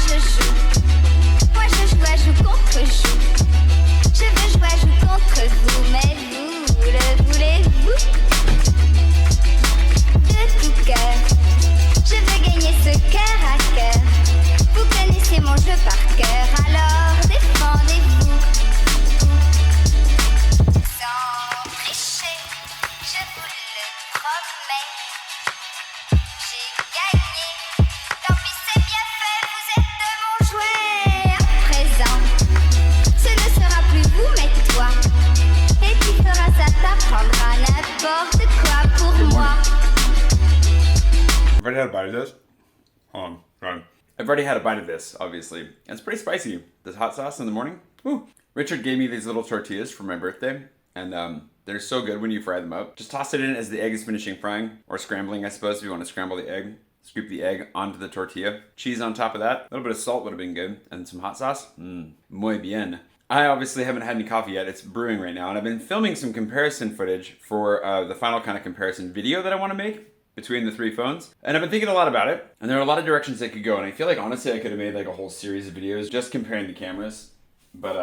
je joue. Moi je joue à joue contre joue. Je veux jouer à joue contre vous, mais vous le voulez-vous? De tout cœur, je veux gagner ce cœur à cœur. Vous connaissez mon jeu par cœur, alors défendez-vous. Sans tricher, je vous le promets. J'ai gagné, tant pis c'est bien fait, vous êtes de mon jouet. À présent, ce ne sera plus vous mais toi. Et tu feras ça, t'apprendras n'importe quoi pour moi. I've already had a bite of this. Hold on, sorry. I've already had a bite of this, obviously. It's pretty spicy. This hot sauce in the morning. Woo. Richard gave me these little tortillas for my birthday, and they're so good when you fry them up. Just toss it in as the egg is finishing frying, or scrambling, I suppose, if you want to scramble the egg. Scoop the egg onto the tortilla. Cheese on top of that. A little bit of salt would have been good, and some hot sauce. Muy bien. I obviously haven't had any coffee yet. It's brewing right now, and I've been filming some comparison footage for the final kind of comparison video that I want to make between the three phones. And I've been thinking a lot about it, and there are a lot of directions they could go, and I feel like honestly I could have made like a whole series of videos just comparing the cameras, but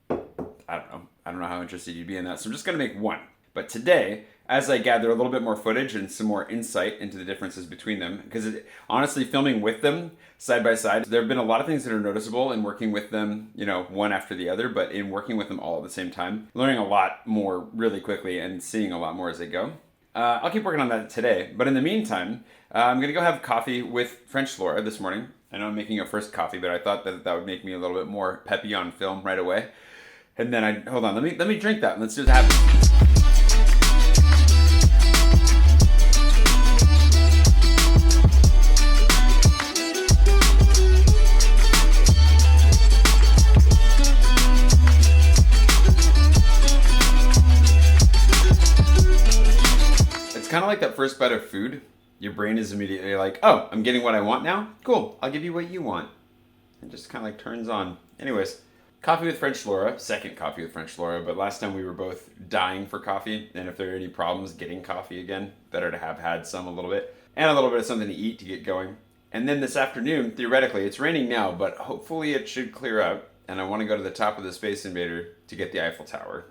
I don't know how interested you'd be in that, so I'm just gonna make one. But today, as I gather a little bit more footage and some more insight into the differences between them, because honestly filming with them side by side, there have been a lot of things that are noticeable in working with them, you know, one after the other, but in working with them all at the same time, learning a lot more really quickly and seeing a lot more as they go. I'll keep working on that today, but in the meantime, I'm gonna go have coffee with French Laura this morning. I know I'm making a first coffee, but I thought that would make me a little bit more peppy on film right away. And then hold on, let me drink that and let's see what happens. It's kind of like that first bite of food. Your brain is immediately like, oh, I'm getting what I want now? Cool, I'll give you what you want. It just kind of like turns on. Anyways, coffee with French Laura, second coffee with French Laura, but last time we were both dying for coffee, and if there are any problems getting coffee again, better to have had some a little bit, and a little bit of something to eat to get going. And then this afternoon, theoretically, it's raining now, but hopefully it should clear up, and I want to go to the top of the Space Invader to get the Eiffel Tower.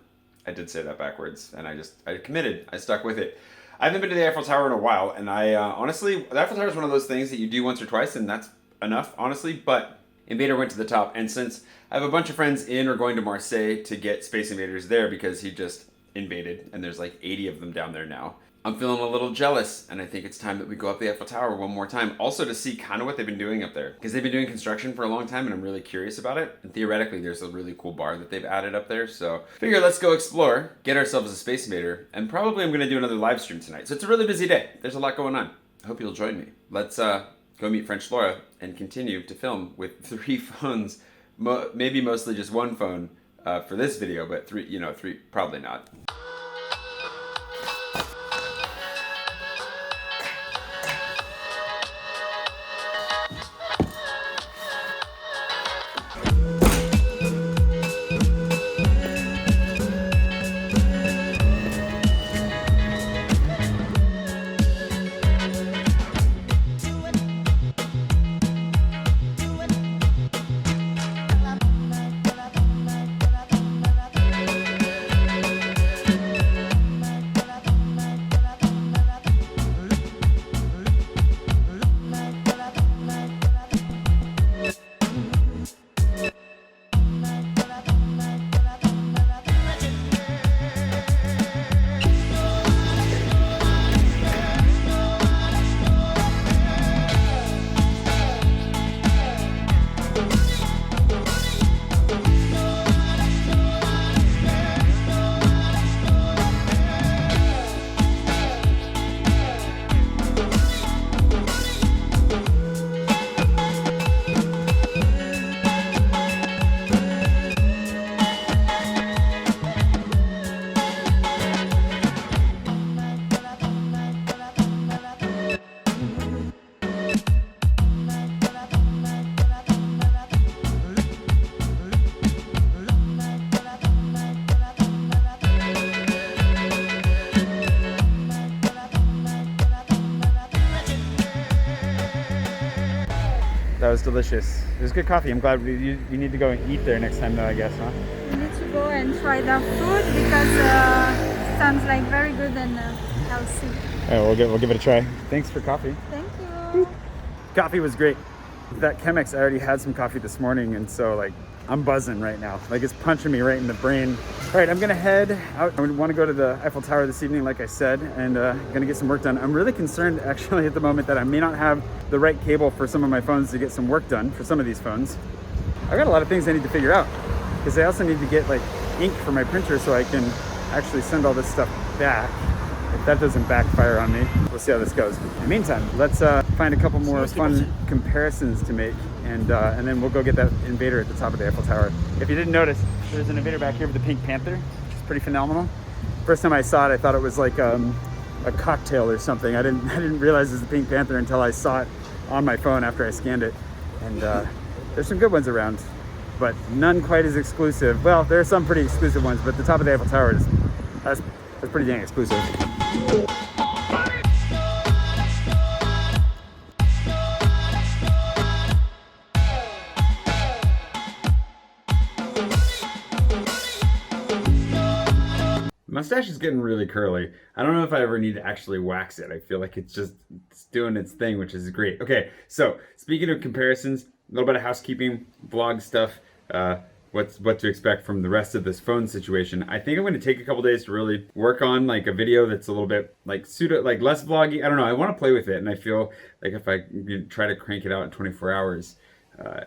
I did say that backwards, and I committed, I stuck with it. I haven't been to the Eiffel Tower in a while, and I honestly, the Eiffel Tower is one of those things that you do once or twice, and that's enough, honestly, but Invader went to the top, and since I have a bunch of friends in or going to Marseille to get Space Invaders there because he just invaded, and there's like 80 of them down there now, I'm feeling a little jealous, and I think it's time that we go up the Eiffel Tower one more time, also to see kind of what they've been doing up there, because they've been doing construction for a long time, and I'm really curious about it, and theoretically there's a really cool bar that they've added up there, so figure let's go explore, get ourselves a Space Invader, and probably I'm going to do another live stream tonight, so it's a really busy day. There's a lot going on. I hope you'll join me. Let's go meet French Laura and continue to film with three phones, maybe mostly just one phone for this video, but three, probably not. That was delicious. It was good coffee. I'm glad you need to go and eat there next time though, I guess, huh? We need to go and try their food because it sounds like very good and healthy. All right, we'll give it a try. Thanks for coffee. Thank you. Coffee was great. That Chemex, I already had some coffee this morning, and so like I'm buzzing right now. Like it's punching me right in the brain. All right, I'm gonna head out. I want to go to the Eiffel Tower this evening, like I said, and gonna get some work done. I'm really concerned actually at the moment that I may not have the right cable for some of my phones to get some work done for some of these phones. I've got a lot of things I need to figure out because I also need to get like ink for my printer so I can actually send all this stuff back. If that doesn't backfire on me, we'll see how this goes. In the meantime, let's find a couple more fun comparisons to make, and then we'll go get that invader at the top of the Eiffel Tower. If you didn't notice, there's an invader back here with the Pink Panther, which is pretty phenomenal. First time I saw it, I thought it was like a cocktail or something. I didn't realize it was the Pink Panther until I saw it on my phone after I scanned it. And there's some good ones around, but none quite as exclusive. Well, there are some pretty exclusive ones, but the top of the Eiffel Tower that's pretty dang exclusive. Mustache is getting really curly. I don't know if I ever need to actually wax it. I feel like it's doing its thing, which is great. Okay, so speaking of comparisons, a little bit of housekeeping, vlog stuff, what to expect from the rest of this phone situation. I think I'm going to take a couple days to really work on like a video that's a little bit like less vloggy. I don't know. I want to play with it, and I feel like if I try to crank it out in 24 hours,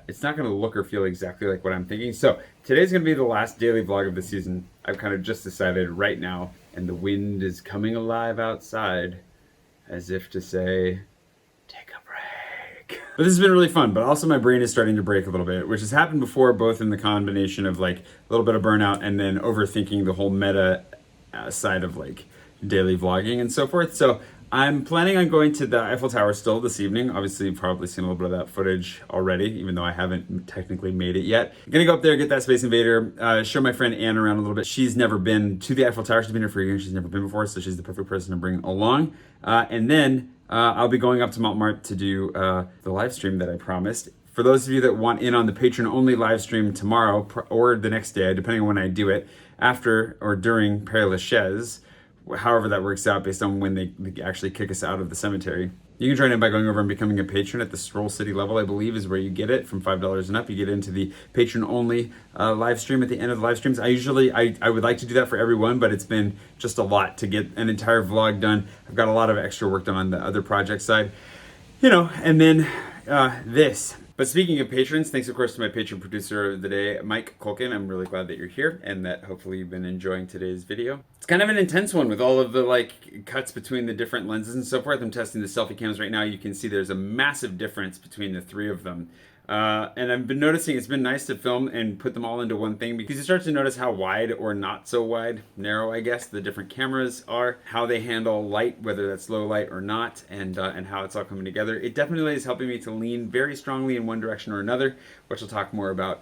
it's not going to look or feel exactly like what I'm thinking. So today's going to be the last daily vlog of the season. I've kind of just decided right now, and the wind is coming alive outside, as if to say, take a break. But this has been really fun, but also my brain is starting to break a little bit, which has happened before, both in the combination of like a little bit of burnout and then overthinking the whole meta side of like daily vlogging and so forth. So I'm planning on going to the Eiffel Tower still this evening. Obviously, you've probably seen a little bit of that footage already, even though I haven't technically made it yet. I'm gonna go up there, get that Space Invader, show my friend Anne around a little bit. She's never been to the Eiffel Tower. She's been here for a year. She's never been before, so she's the perfect person to bring along. And then I'll be going up to Montmartre to do the live stream that I promised. For those of you that want in on the Patron-only live stream tomorrow or the next day, depending on when I do it, after or during Père Lachaise, however that works out based on when they actually kick us out of the cemetery. You can join in by going over and becoming a patron at the Stroll City level, I believe is where you get it. From $5 and up, you get into the patron-only live stream at the end of the live streams. I would like to do that for everyone, but it's been just a lot to get an entire vlog done. I've got a lot of extra work done on the other project side, and then this. But speaking of patrons, thanks of course to my patron producer of the day, Mike Culkin. I'm really glad that you're here and that hopefully you've been enjoying today's video. It's kind of an intense one with all of the like cuts between the different lenses and so forth. I'm testing the selfie cams right now. You can see there's a massive difference between the three of them. And I've been noticing it's been nice to film and put them all into one thing because you start to notice how wide or not so wide, narrow I guess, the different cameras are, how they handle light, whether that's low light or not, and how it's all coming together. It definitely is helping me to lean very strongly in one direction or another, which I'll talk more about,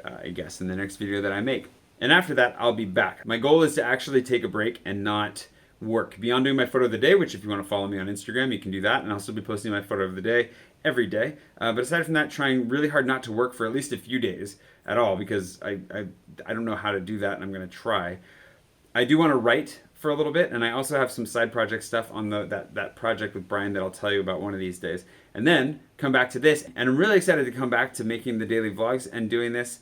I guess in the next video that I make. And after that, I'll be back. My goal is to actually take a break and not work. Beyond doing my photo of the day, which if you want to follow me on Instagram, you can do that, and I'll still be posting my photo of the day every day. But aside from that, trying really hard not to work for at least a few days at all, because I don't know how to do that, and I'm going to try. I do want to write for a little bit, and I also have some side project stuff on that project with Brian that I'll tell you about one of these days. And then come back to this, and I'm really excited to come back to making the daily vlogs and doing this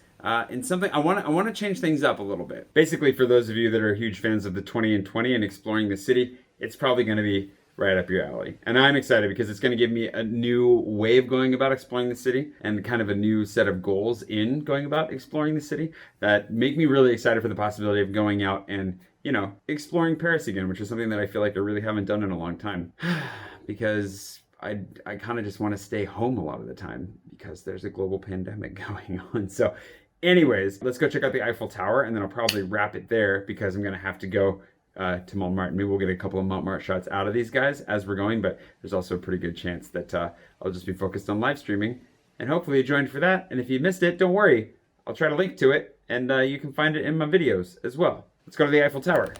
in something I want to change things up a little bit. Basically, for those of you that are huge fans of the 20 and 20 and exploring the city, it's probably going to be right up your alley. And I'm excited because it's going to give me a new way of going about exploring the city and kind of a new set of goals in going about exploring the city that make me really excited for the possibility of going out and, exploring Paris again, which is something that I feel like I really haven't done in a long time. Because I kind of just want to stay home a lot of the time because there's a global pandemic going on. So anyways, let's go check out the Eiffel Tower, and then I'll probably wrap it there because I'm going to have to go to Montmartre. Maybe we'll get a couple of Montmartre shots out of these guys as we're going, but there's also a pretty good chance that I'll just be focused on live streaming, and hopefully you joined for that. And if you missed it, don't worry. I'll try to link to it, and you can find it in my videos as well. Let's go to the Eiffel Tower.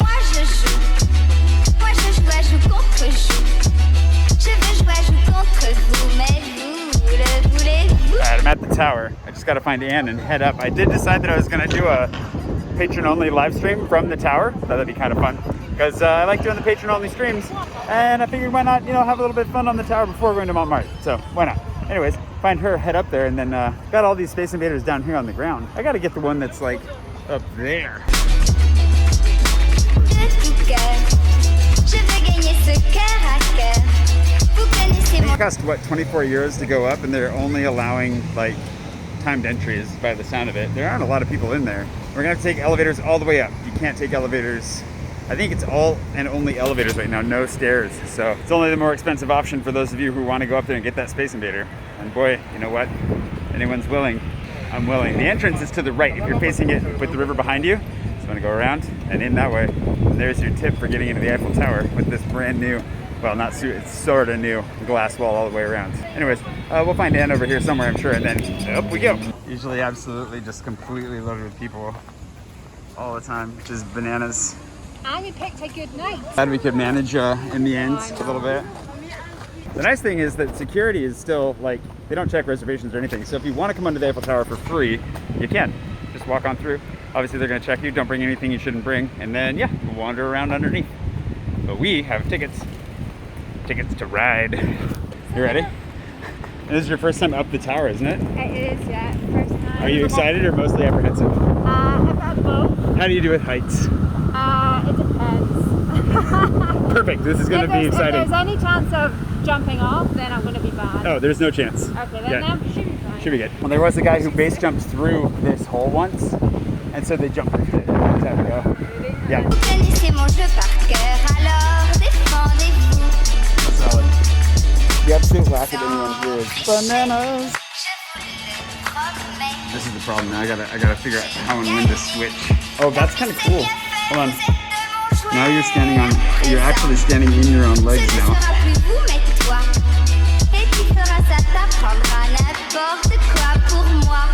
Moi je joue, la joue contre contre joue. Je veux jouer, joue contre vous, mais vous le voulez-vous? Alright, I'm at the tower. I just gotta find Anne and head up. I did decide that I was gonna do a patron-only live stream from the tower. That'd be kind of fun because I like doing the patron-only streams, and I figured why not, have a little bit of fun on the tower before going to Montmartre. So why not? Anyways, find her, head up there, and then got all these Space Invaders down here on the ground. I gotta get the one that's like up there. De tout cœur, je veux gagner ce cœur à cœur. Vous connaissez It mon cost what, 24 euros to go up, and they're only allowing like timed entries by the sound of it. There aren't a lot of people in there. We're gonna have to take elevators all the way up. You can't take elevators. I think it's all and only elevators right now, no stairs. So it's only the more expensive option for those of you who want to go up there and get that Space Invader. And boy, you know what? Anyone's willing, I'm willing. The entrance is to the right if you're facing it with the river behind you. So I'm gonna go around and in that way. And there's your tip for getting into the Eiffel Tower with this brand new, well, it's sort of new glass wall all the way around. Anyways, we'll find Anne over here somewhere, I'm sure, and then up we go. Usually absolutely just completely loaded with people all the time, which is bananas. And we picked a good night. Glad we could manage in the end a little bit. The nice thing is that security is still like, they don't check reservations or anything. So if you want to come under the Eiffel Tower for free, you can. Just walk on through. Obviously they're going to check you. Don't bring anything you shouldn't bring. And then, yeah, wander around underneath. But we have tickets. Tickets to ride. You ready? This is your first time up the tower, isn't it? It is, yeah. First time. Are you excited or mostly apprehensive? About both. How do you do with heights? It depends. Perfect. This is going to be exciting. If there's any chance of jumping off, then I'm going to be bad. Oh, there's no chance. Okay, then Yeah. should be fine. Should be good. Well, there was a guy who base jumped through this hole once, and so they jumped through it. There we go. Yeah. Vous connaissez mon jeu par cœur, alors défendez-vous. Solid. The absolute lack of anyone here is bananas. Je vous le promets. This is the problem now. I gotta figure out how and when to switch. Oh, that's kind of cool. Hold on. Now you're actually standing in your own legs Ce ne now. sera plus vous, mais toi. Et tu feras ça, t'apprendras n'importe quoi pour moi.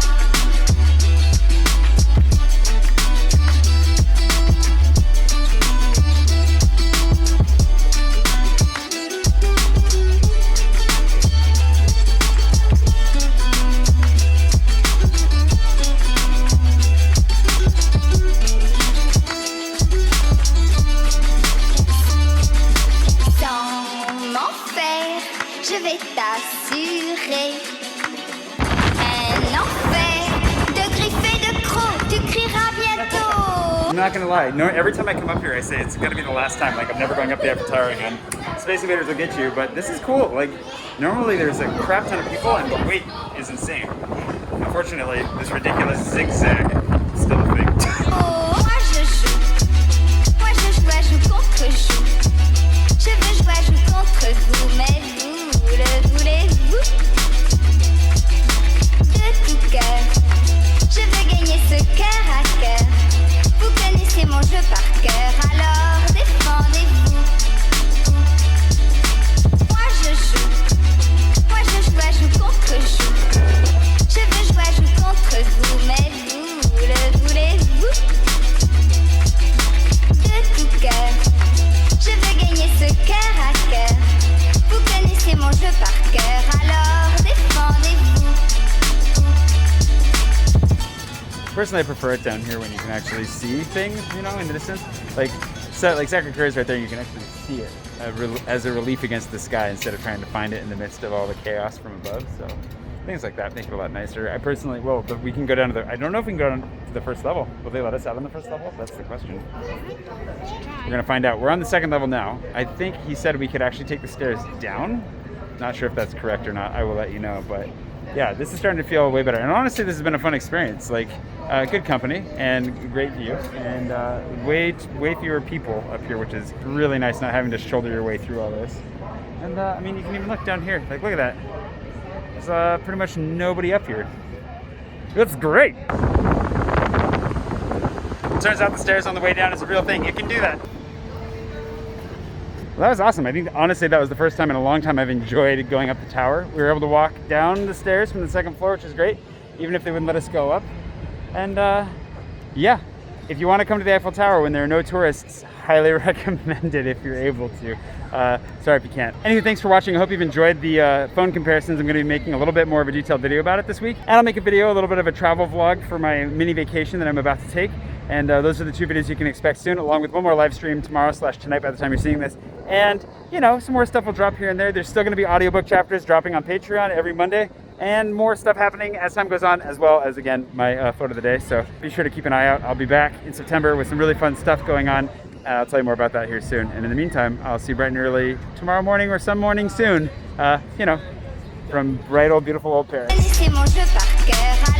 Je vais t'assurer un enfer de griffes et de crocs, tu crieras bientôt. I'm not gonna lie. No, every time I come up here, I say it's gonna be the last time. Like I'm never going up the Eiffel Tower again. Space Invaders will get you, but this is cool. Like normally there's a crap ton of people, and the wait is insane. Unfortunately, this ridiculous zigzag is still a thing. Oh, moi je joue contre joue. Je veux jouer contre vous, mais vous le voulez-vous? De tout cœur, je veux gagner ce cœur à cœur. Vous connaissez mon jeu par cœur, alors défendez-vous. Moi je joue contre joue. Je veux jouer contre vous, mais vous le voulez-vous? De tout cœur, je veux gagner ce cœur à cœur. Vous connaissez mon jeu par cœur, alors défendez-vous. Personally, I prefer it down here when you can actually see things, in the distance. Like Sacré-Cœur is right there, you can actually see it as a relief against the sky instead of trying to find it in the midst of all the chaos from above. So things like that make it a lot nicer. I personally, but we can go down to I don't know if we can go down to the first level. Will they let us out on the first level? That's the question. We're gonna find out. We're on the second level now. I think he said we could actually take the stairs down. Not sure if that's correct or not. I will let you know, but yeah, this is starting to feel way better. And honestly, this has been a fun experience. Like, good company and great view, and way fewer people up here, which is really nice. Not having to shoulder your way through all this. And I mean, you can even look down here. Like, look at that. There's pretty much nobody up here. That's great. Turns out the stairs on the way down is a real thing. You can do that. Well, that was awesome. I think honestly that was the first time in a long time I've enjoyed going up the tower. We were able to walk down the stairs from the second floor, which is great, even if they wouldn't let us go up. And yeah, if you want to come to the Eiffel Tower when there are no tourists, highly recommend it if you're able to. Sorry if you can't. Anyway, thanks for watching. I hope you've enjoyed the phone comparisons. I'm going to be making a little bit more of a detailed video about it this week. And I'll make a video, a little bit of a travel vlog for my mini vacation that I'm about to take. And those are the 2 videos you can expect soon, along with one more live stream tomorrow/tonight by the time you're seeing this. And, you know, some more stuff will drop here and there. There's still going to be audiobook chapters dropping on Patreon every Monday, and more stuff happening as time goes on, as well as, again, my photo of the day. So be sure to keep an eye out. I'll be back in September with some really fun stuff going on. I'll tell you more about that here soon. And in the meantime, I'll see you bright and early tomorrow morning or some morning soon, you know, from bright old beautiful old Paris. C'est mon jeu par cœur.